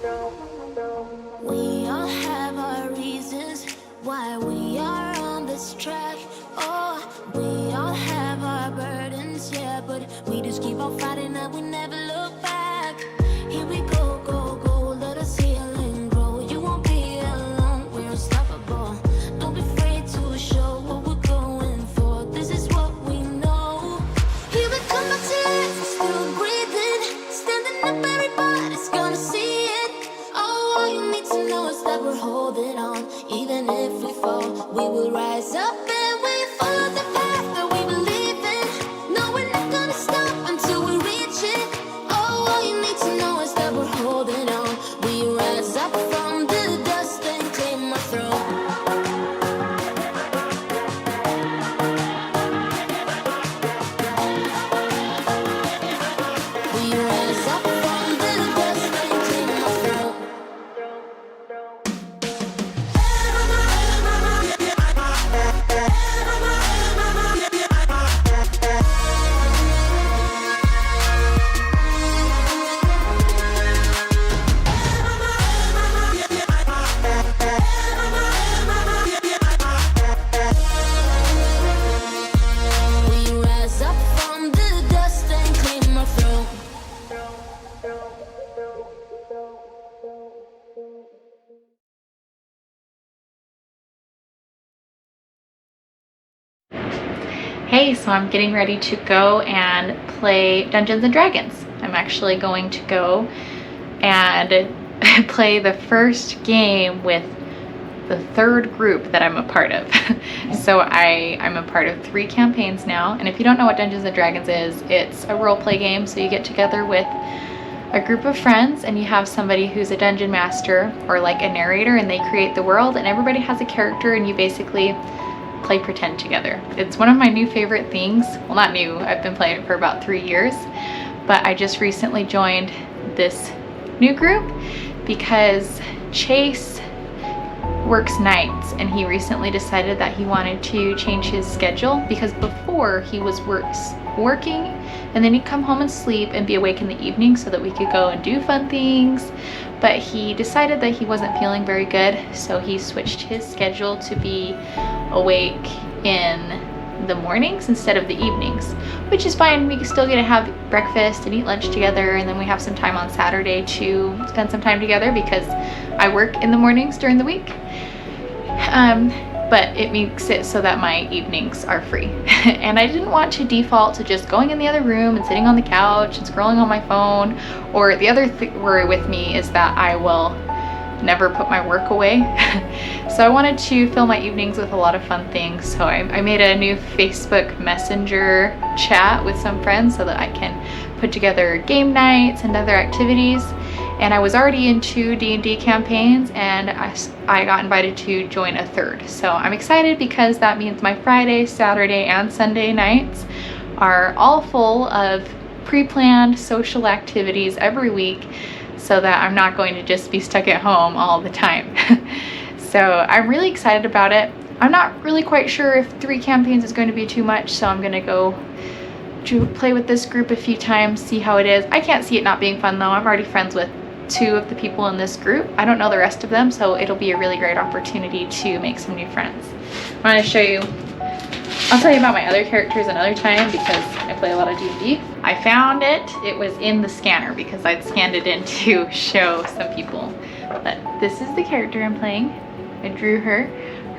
We all have our reasons why we are on this track. Oh, we all have our burdens, yeah, but we just keep on fighting and we never look back. Here we go, go, go, let us heal and grow. You won't be alone, we're unstoppable. Don't be afraid to show what we're going for. This is what we know. Here we come back to life, still breathing, standing up, everybody's gonna see it. Oh, all you need to know is that we're holding on. Even if we fall, we will rise up and we follow the path that we believe in. No, we're not gonna stop until we reach it. Oh, all you need to know is that we're holding on. We rise up from the dust and claim our throne. We rise up from the dust and claim our throne. We rise up from the dust and claim our throne. Hey, so I'm getting ready to go and play Dungeons and Dragons. I'm actually going to go and play the first game with the third group that I'm a part of. So I'm a part of 3 campaigns now, and if you don't know what Dungeons and Dragons is, it's a role play game. So you get together with a group of friends and you have somebody who's a dungeon master or like a narrator, and they create the world and everybody has a character and you basically play pretend together. It's one of my new favorite things. Well, not new, I've been playing it for about 3 years, but I just recently joined this new group because Chase works nights and he recently decided that he wanted to change his schedule, because before he was working and then he'd come home and sleep and be awake in the evening so that we could go and do fun things. But he decided that he wasn't feeling very good, so he switched his schedule to be awake in the mornings instead of the evenings, which is fine. We still get to have breakfast and eat lunch together, and then we have some time on Saturday to spend some time together because I work in the mornings during the week. But it makes it so that my evenings are free. And I didn't want to default to just going in the other room and sitting on the couch and scrolling on my phone. Or the other worry with me is that I will never put my work away. So I wanted to fill my evenings with a lot of fun things. So I made a new Facebook Messenger chat with some friends so that I can put together game nights and other activities. And I was already in 2 D&D campaigns, and I got invited to join a 3rd. So I'm excited because that means my Friday, Saturday, and Sunday nights are all full of pre-planned social activities every week, so that I'm not going to just be stuck at home all the time. So I'm really excited about it. I'm not really quite sure if 3 campaigns is going to be too much, so I'm gonna go to play with this group a few times, see how it is. I can't see it not being fun though. I'm already friends with 2 of the people in this group. I don't know the rest of them, so it'll be a really great opportunity to make some new friends. I'm gonna show you, I'll tell you about my other characters another time because I play a lot of D&D. I found it was in the scanner because I'd scanned it in to show some people. But this is the character I'm playing. I drew her.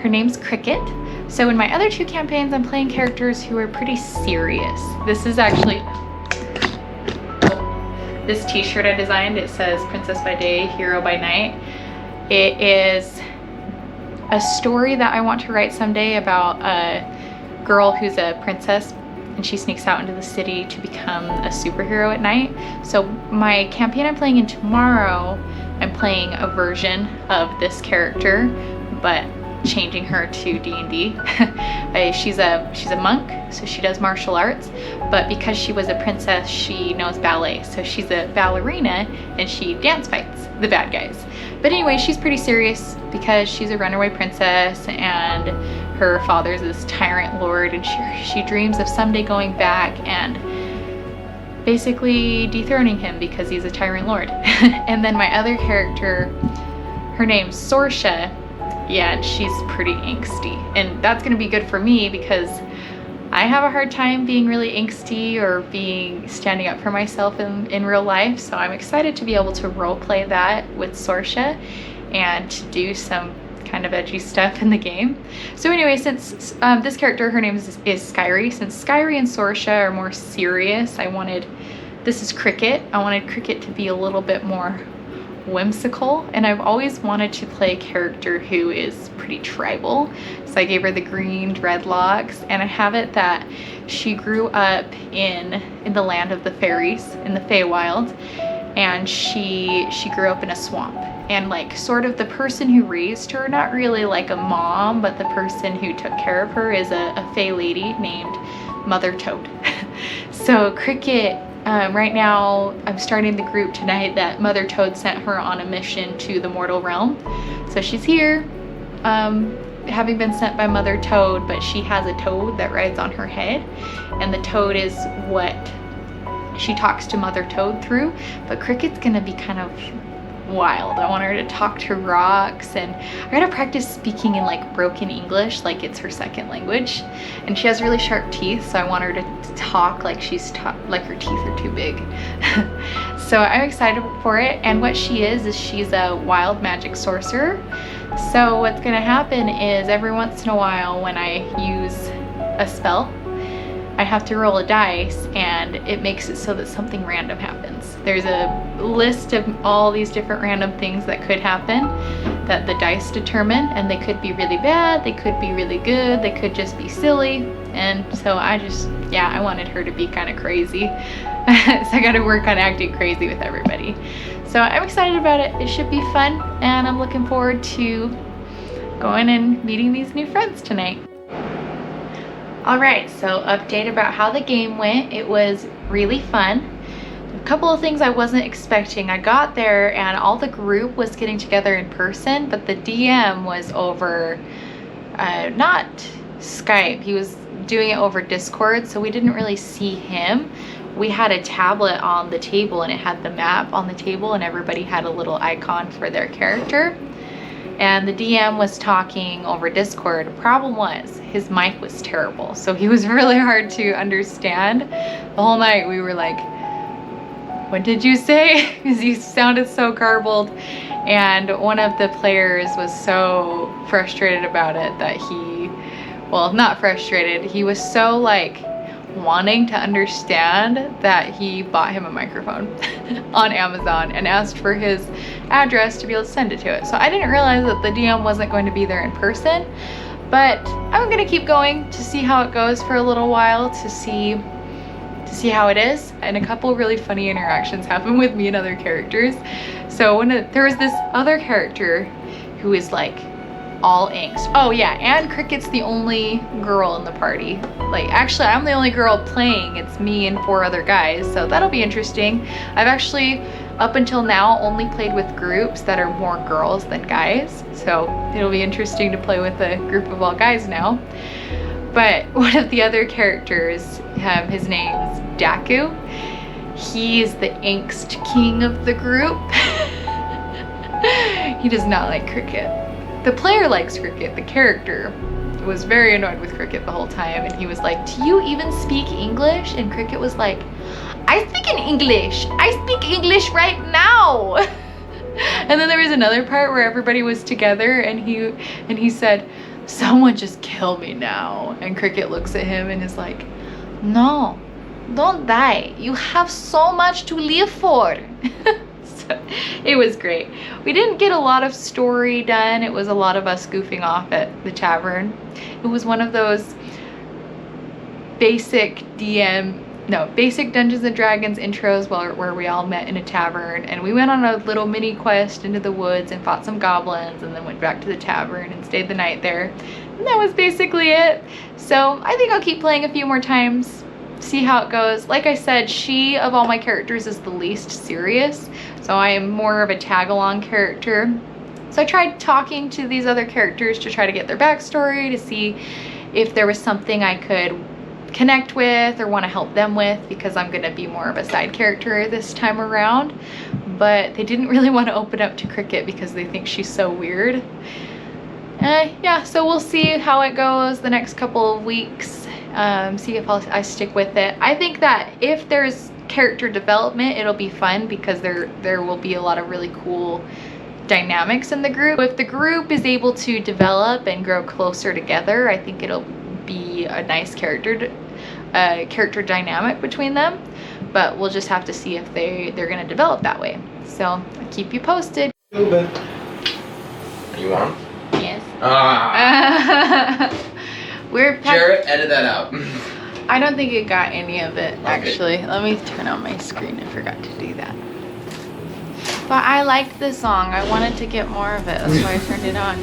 Her name's Cricket. So in my other 2 campaigns, I'm playing characters who are pretty serious. This is actually, this t-shirt I designed, it says Princess by Day, Hero by Night. It is a story that I want to write someday about a girl who's a princess and she sneaks out into the city to become a superhero at night. So my campaign I'm playing in tomorrow, I'm playing a version of this character, but changing her to D&D. She's a monk, so she does martial arts, but because she was a princess, she knows ballet. So she's a ballerina and she dance fights the bad guys. But anyway, she's pretty serious because she's a runaway princess and her father's this tyrant lord, and she dreams of someday going back and basically dethroning him because he's a tyrant lord. And then my other character, her name's Sorsha. Yeah, and she's pretty angsty, and that's gonna be good for me because I have a hard time being really angsty or standing up for myself in real life. So I'm excited to be able to role play that with Sorsha and to do some kind of edgy stuff in the game. So anyway, since this character, her name is Skyrie, since Skyrie and Sorsha are more serious, this is Cricket. I wanted Cricket to be a little bit more whimsical, and I've always wanted to play a character who is pretty tribal. So I gave her the green dreadlocks, and I have it that she grew up in the land of the fairies, in the Feywild, and she grew up in a swamp. And like sort of the person who raised her, not really like a mom, but the person who took care of her is a Fey lady named Mother Toad. So Cricket, right now I'm starting the group tonight that Mother Toad sent her on a mission to the mortal realm. So she's here, having been sent by Mother Toad, but she has a toad that rides on her head, and the toad is what she talks to Mother Toad through. But Cricket's gonna be kind of wild. I want her to talk to rocks, and I gotta practice speaking in like broken English like it's her second language. And she has really sharp teeth, so I want her to talk like like her teeth are too big. So I'm excited for it. And what she is she's a wild magic sorcerer. So what's gonna happen is every once in a while when I use a spell, I have to roll a dice, and it makes it so that something random happens. There's a list of all these different random things that could happen that the dice determine, and they could be really bad, they could be really good, they could just be silly. And so I wanted her to be kind of crazy. So I got to work on acting crazy with everybody. So I'm excited about it. It should be fun, and I'm looking forward to going and meeting these new friends tonight. Alright, so update about how the game went. It was really fun. A couple of things I wasn't expecting. I got there and all the group was getting together in person, but the DM was over, not Skype, he was doing it over Discord, so we didn't really see him. We had a tablet on the table, and it had the map on the table, and everybody had a little icon for their character. And the DM was talking over Discord. The problem was his mic was terrible, so he was really hard to understand. The whole night we were like, what did you say? Because he sounded so garbled. And one of the players was so frustrated about it that not frustrated, he was so like wanting to understand that he bought him a microphone on Amazon and asked for his address to be able to send it to it. So I didn't realize that the DM wasn't going to be there in person, but I'm gonna keep going to see how it goes for a little while to see how it is. And a couple really funny interactions happen with me and other characters. So there was this other character who is like all angst. Oh yeah, and Cricket's the only girl in the party. Like, actually, I'm the only girl playing. It's me and 4 other guys, so that'll be interesting. I've actually, up until now, only played with groups that are more girls than guys, so it'll be interesting to play with a group of all guys now. But one of the other characters, his name's Daku. He's the angst king of the group. He does not like Cricket. The player likes Cricket. The character was very annoyed with Cricket the whole time, and he was like, do you even speak English? And Cricket was like, I speak in English. I speak English right now. And then there was another part where everybody was together, and he said, someone just kill me now. And Cricket looks at him and is like, no, don't die. You have so much to live for. It was great. We didn't get a lot of story done. It was a lot of us goofing off at the tavern. It was one of those basic Dungeons and Dragons intros where we all met in a tavern, and we went on a little mini quest into the woods and fought some goblins, and then went back to the tavern and stayed the night there. And that was basically it. So I think I'll keep playing a few more times, see how it goes. Like I said, she of all my characters is the least serious, so I am more of a tag-along character. So I tried talking to these other characters to try to get their backstory, to see if there was something I could connect with or want to help them with, because I'm going to be more of a side character this time around. But they didn't really want to open up to Cricket because they think she's so weird. Yeah, so we'll see how it goes the next couple of weeks. See if I stick with it. I think that if there's character development, it'll be fun because there will be a lot of really cool dynamics in the group. If the group is able to develop and grow closer together, I think it'll be a nice character dynamic between them. But we'll just have to see if they're going to develop that way. So I'll keep you posted. A little bit. Are you on? Yes. We're Jarrett, edit that out. I don't think it got any of it, Okay. actually. Let me turn on my screen. I forgot to do that. But I liked the song. I wanted to get more of it. That's why I turned it on.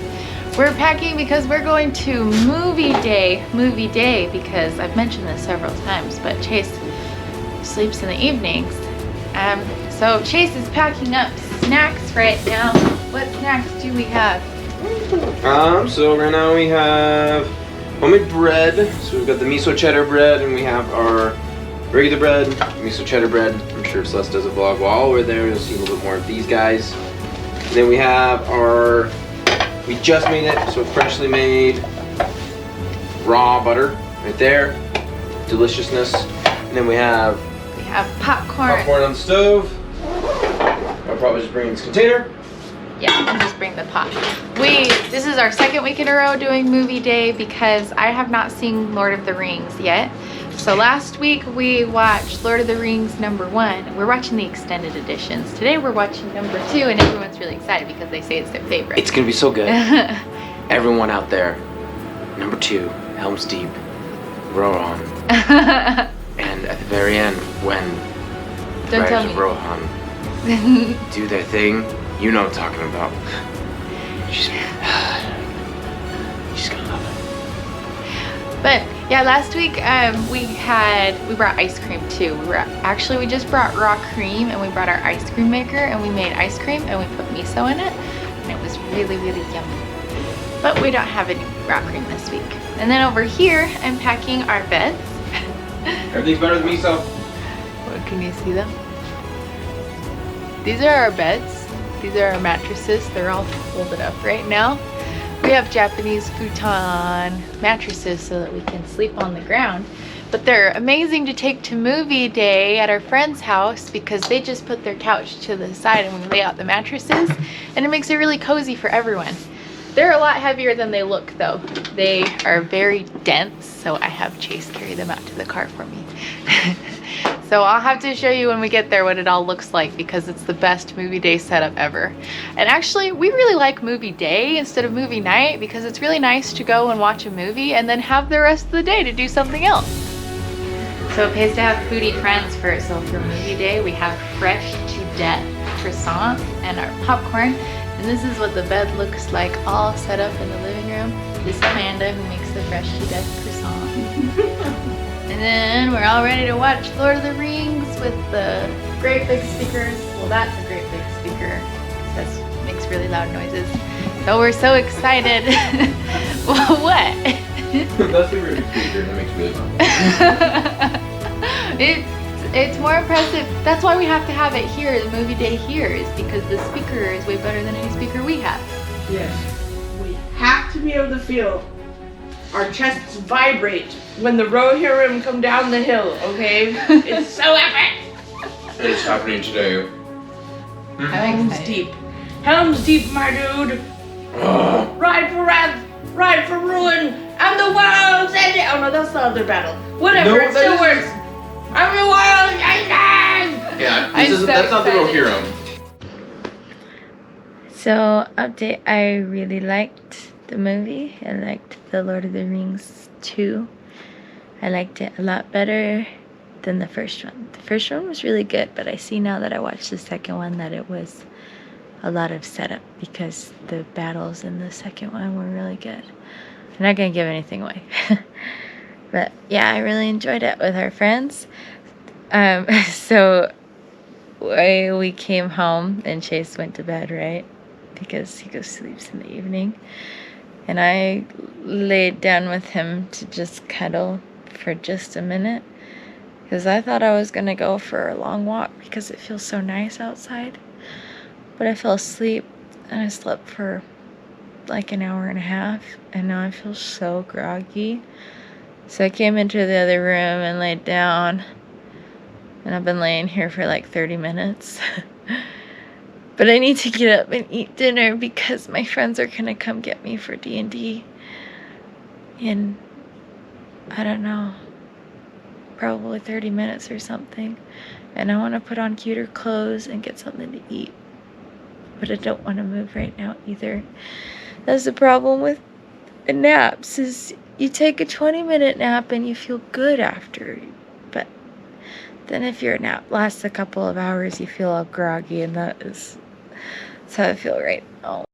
We're packing because we're going to movie day because I've mentioned this several times, but Chase sleeps in the evenings. So Chase is packing up snacks right now. What snacks do we have? So right now we have homemade bread. So we've got the miso cheddar bread, and we have our regular bread, miso cheddar bread. I'm sure if Celeste does a vlog while we're there, you'll see a little bit more of these guys. And then we have we just made it, so freshly made raw butter right there. Deliciousness. And then we have popcorn. popcorn on the stove. I'll probably just bring in this container. Yeah, I'll just bring the pot. This is our second week in a row doing movie day because I have not seen Lord of the Rings yet. So last week we watched Lord of the Rings #1. We're watching the extended editions. Today we're watching #2, and everyone's really excited because they say it's their favorite. It's gonna be so good. Everyone out there, #2, Helm's Deep, Rohan. And at the very end, when Don't tell Riders me. of Rohan do their thing, you know what I'm talking about. She's gonna love it. But yeah, last week we brought ice cream too. We just brought raw cream, and we brought our ice cream maker, and we made ice cream, and we put miso in it, and it was really, really yummy. But we don't have any raw cream this week. And then over here, I'm packing our beds. Everything's better than miso. What, can you see them? These are our beds. These are our mattresses. They're all folded up right now. We have Japanese futon mattresses so that we can sleep on the ground. But they're amazing to take to movie day at our friend's house because they just put their couch to the side and we lay out the mattresses, and it makes it really cozy for everyone. They're a lot heavier than they look though. They are very dense, so I have Chase carry them out to the car for me. So I'll have to show you when we get there what it all looks like because it's the best movie day setup ever. And actually, we really like movie day instead of movie night because it's really nice to go and watch a movie and then have the rest of the day to do something else. So it pays to have foodie friends first. So for movie day, we have fresh to death croissants and our popcorn. And this is what the bed looks like all set up in the living room. This is Amanda who makes the fresh to death croissant. And then we're all ready to watch Lord of the Rings with the great big speakers. Well, that's a great big speaker. It makes really loud noises. So we're so excited. Well, what? That's the really speaker that makes really loud. It's more impressive. That's why we have to have it here, the movie day here, is because the speaker is way better than any speaker we have. Yes. We have to be able to feel our chests vibrate when the Rohirrim come down the hill, okay? It's so epic! It's happening today. Helm's Deep. Helm's Deep, my dude! Ride for wrath, ride for ruin, and the world's ending! Oh no, that's the other battle. Whatever, No, it that still is- works! I'm the world's ending! Yeah, I'm so that's not the excited. Rohirrim. So, update, I really liked the movie. I liked The Lord of the Rings 2. I liked it a lot better than the first one. The first one was really good, but I see now that I watched the second one that it was a lot of setup because the battles in the second one were really good. I'm not going to give anything away. But yeah, I really enjoyed it with our friends. So we came home and Chase went to bed, right? Because he goes sleeps in the evening. And I laid down with him to just cuddle for just a minute because I thought I was gonna go for a long walk because it feels so nice outside. But I fell asleep and I slept for like an hour and a half, and now I feel so groggy. So I came into the other room and laid down, and I've been laying here for like 30 minutes. But I need to get up and eat dinner because my friends are gonna come get me for D&D in, I don't know, probably 30 minutes or something. And I want to put on cuter clothes and get something to eat. But I don't want to move right now either. That's the problem with naps, is you take a 20-minute nap and you feel good after. But then if your nap lasts a couple of hours, you feel all groggy, and that's how I feel right now.